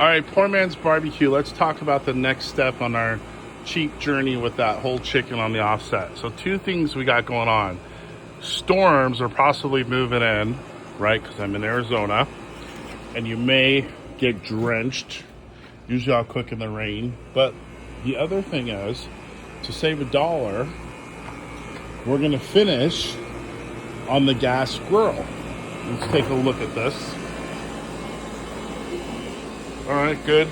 All right, poor man's barbecue. Let's talk about the next step on our cheap journey with that whole chicken on the offset. So two things we got going on. Storms are possibly moving in, right? Because I'm in Arizona, and you may get drenched. Usually I'll cook in the rain. But the other thing is, to save $1, we're gonna finish on the gas grill. Let's take a look at this. All right, good.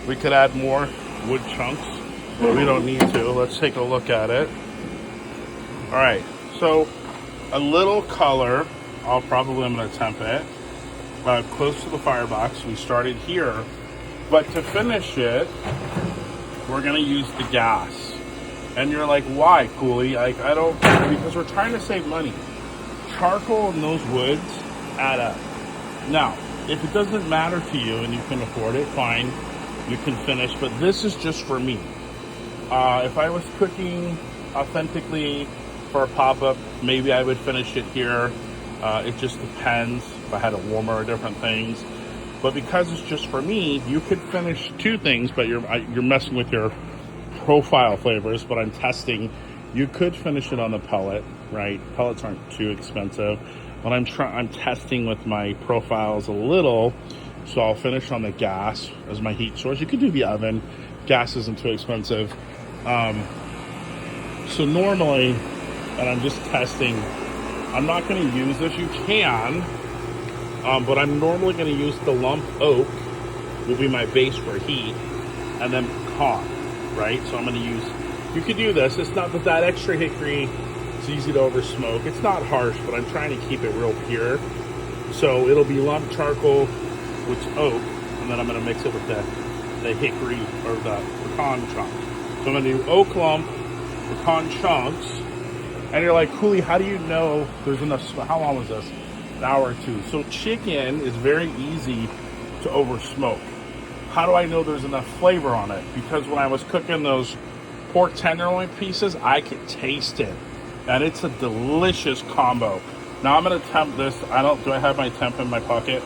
We could add more wood chunks, but we don't need to. Let's take a look at it. All right, so a little color. I'm gonna temp it close to the firebox. We started here, but to finish it, we're gonna use the gas. And you're like, why, Cooley? I don't, because we're trying to save money. Charcoal and those woods add up. Now, if it doesn't matter to you and you can afford it, fine, you can finish, but this is just for me. If I was cooking authentically for a pop-up, maybe I would finish it here. It just depends if I had it warmer or different things. But because it's just for me, you could finish two things, but you're messing with your profile flavors, but I'm testing. You could finish it on the pellet, right? Pellets aren't too expensive. But I'm testing with my profiles a little, so I'll finish on the gas as my heat source. You could do the oven. Gas isn't too expensive. So normally, and I'm just testing, I'm not going to use this. You can, but I'm normally going to use the lump oak, will be my base for heat, and then pecan, right? So I'm going to use, you could do this. It's not that extra hickory. It's easy to over smoke. It's not harsh, but I'm trying to keep it real pure. So it'll be lump charcoal with oak, and then I'm going to mix it with the hickory or the pecan chunks. So I'm going to do oak lump, pecan chunks, and you're like, Cooley, how do you know there's enough? How long was this? An hour or two. So chicken is very easy to over smoke. How do I know there's enough flavor on it? Because when I was cooking those pork tenderloin pieces, I could taste it. And it's a delicious combo. Now I'm gonna temp this. Do I have my temp in my pocket?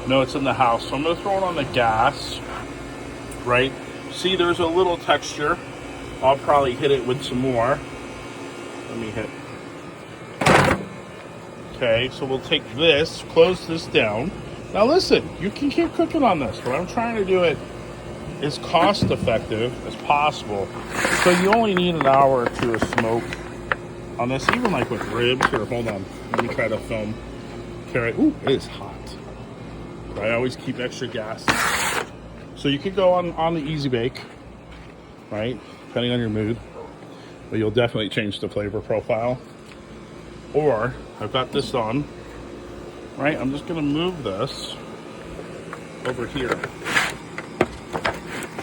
No, it's in the house. So I'm gonna throw it on the gas, right? See, there's a little texture. I'll probably hit it with some more. Let me hit. Okay, so we'll take this, close this down. Now listen, you can keep cooking on this, but I'm trying to do it as cost effective as possible. So you only need an hour or two of smoke on this, even like with ribs. Here, hold on. Let me try to film. Carrot. Ooh, it is hot. But I always keep extra gas. So you could go on the easy bake, right? Depending on your mood. But you'll definitely change the flavor profile. Or I've got this on, right? I'm just gonna move this over here.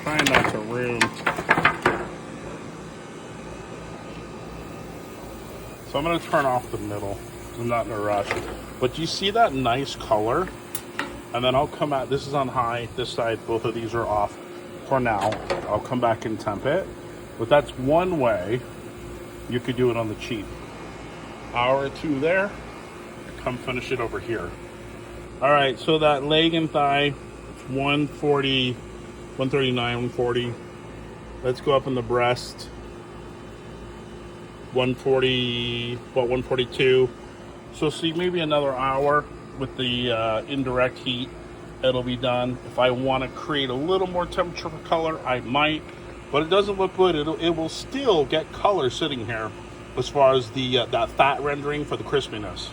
Trying not to ruin. So I'm going to turn off the middle. I'm not in a rush. But you see that nice color? And then I'll come out. This is on high. This side, both of these are off for now. I'll come back and temp it. But that's one way you could do it on the cheap. Hour or two there. Come finish it over here. All right, so that leg and thigh, 140, 139, 140. Let's go up in the breast. 140, 142. So see, maybe another hour with the indirect heat, it'll be done. If I want to create a little more temperature for color, I might, but it doesn't look good. It will still get color sitting here as far as the that fat rendering for the crispiness.